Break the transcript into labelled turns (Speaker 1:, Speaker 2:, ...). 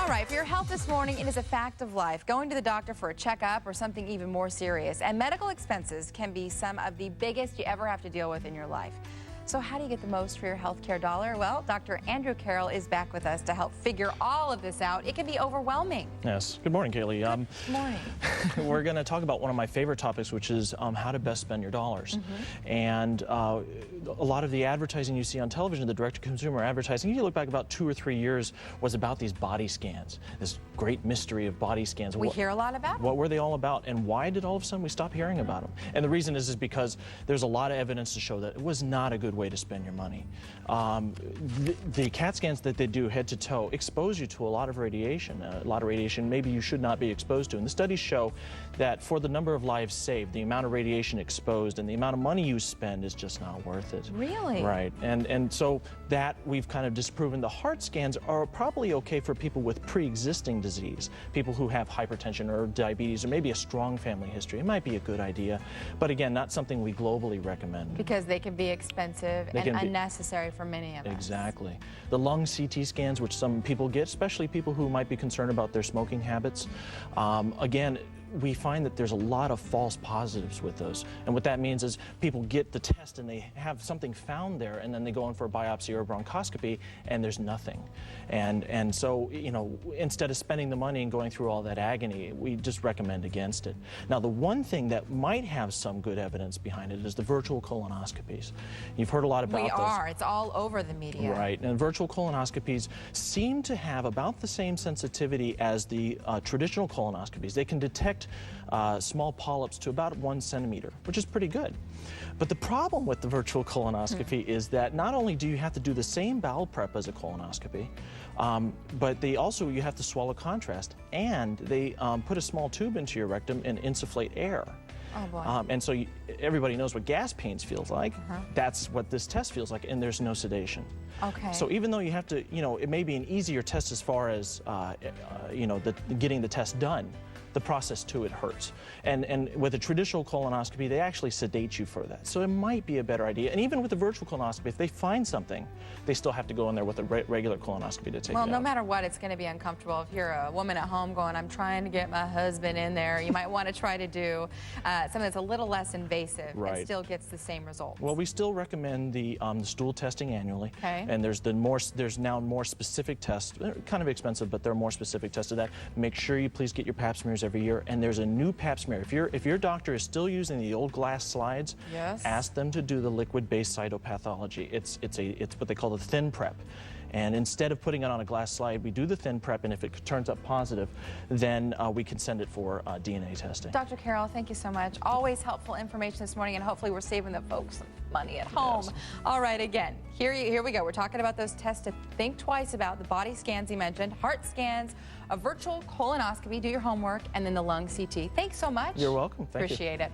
Speaker 1: All right, for your health this morning, it is a fact of life. Going to the doctor for a checkup or something even more serious. And medical expenses can be some of the biggest you ever have to deal with in your life. So how do you get the most for your healthcare dollar? Well, Dr. Andrew Carroll is back with us to help figure all of this out. It can be overwhelming.
Speaker 2: Yes. Good morning, Kaylee.
Speaker 1: Good morning.
Speaker 2: We're going to talk about one of my favorite topics, which is how to best spend your dollars. And a lot of the advertising you see on television, the direct-to-consumer advertising, you look back about 2 or 3 years, was about these body scans, this great mystery of body scans.
Speaker 1: We hear a lot about it.
Speaker 2: What were they all about, and why did all of a sudden we stop hearing about them? And the reason is because there's a lot of evidence to show that it was not a good way to spend your money. The CAT scans that they do head to toe expose you to a lot of radiation maybe you should not be exposed to. And the studies show that for the number of lives saved, the amount of radiation exposed and the amount of money you spend is just not worth it.
Speaker 1: Really?
Speaker 2: Right. And so that we've kind of disproven. The heart scans are probably okay for people with pre-existing disease, people who have hypertension or diabetes or maybe a strong family history. It might be a good idea, but again, not something we globally recommend.
Speaker 1: Because they can be expensive and unnecessary for many of us.
Speaker 2: Exactly. The lung CT scans, which some people get, especially people who might be concerned about their smoking habits, again, we find that there's a lot of false positives with those. And what that means is people get the test and they have something found there, and then they go in for a biopsy or a bronchoscopy and there's nothing. And so, you know, instead of spending the money and going through all that agony, we just recommend against it. Now, the one thing that might have some good evidence behind it is the virtual colonoscopies. You've heard a lot about those.
Speaker 1: It's all over the media.
Speaker 2: Right. And virtual colonoscopies seem to have about the same sensitivity as the traditional colonoscopies. They can detect small polyps to about 1 centimeter, which is pretty good. But the problem with the virtual colonoscopy is that not only do you have to do the same bowel prep as a colonoscopy, but you have to swallow contrast, and they put a small tube into your rectum and insufflate air.
Speaker 1: Oh, boy.
Speaker 2: And so everybody knows what gas pains feels like. That's what this test feels like, and there's no sedation.
Speaker 1: Okay.
Speaker 2: So even though you have to, you know, it may be an easier test as far as, you know, getting the test done, the process to it hurts. And with a traditional colonoscopy, they actually sedate you for that. So it might be a better idea. And even with the virtual colonoscopy, if they find something, they still have to go in there with a regular colonoscopy to take it out.
Speaker 1: Well, no matter what, it's going to be uncomfortable. If you're a woman at home going, I'm trying to get my husband in there, you might want to try to do something that's a little less invasive and still gets the same results.
Speaker 2: Well, we still recommend the stool testing annually.
Speaker 1: Okay.
Speaker 2: And there's now more specific tests. They're kind of expensive, but there are more specific tests to that. Make sure you please get your pap smears every year. And there's a new pap smear. If your doctor is still using the old glass slides, ask them to do the liquid-based cytopathology. It's what they call the thin prep. And instead of putting it on a glass slide, we do the thin prep, and if it turns up positive, then we can send it for DNA testing.
Speaker 1: Dr. Carroll, thank you so much. Always helpful information this morning, and hopefully we're saving the folks money at home.
Speaker 2: Yes.
Speaker 1: All right, again, here we go. We're talking about those tests to think twice about: the body scans you mentioned, heart scans, a virtual colonoscopy, do your homework, and then the lung CT. Thanks so much.
Speaker 2: You're welcome. Thank you.
Speaker 1: Appreciate it.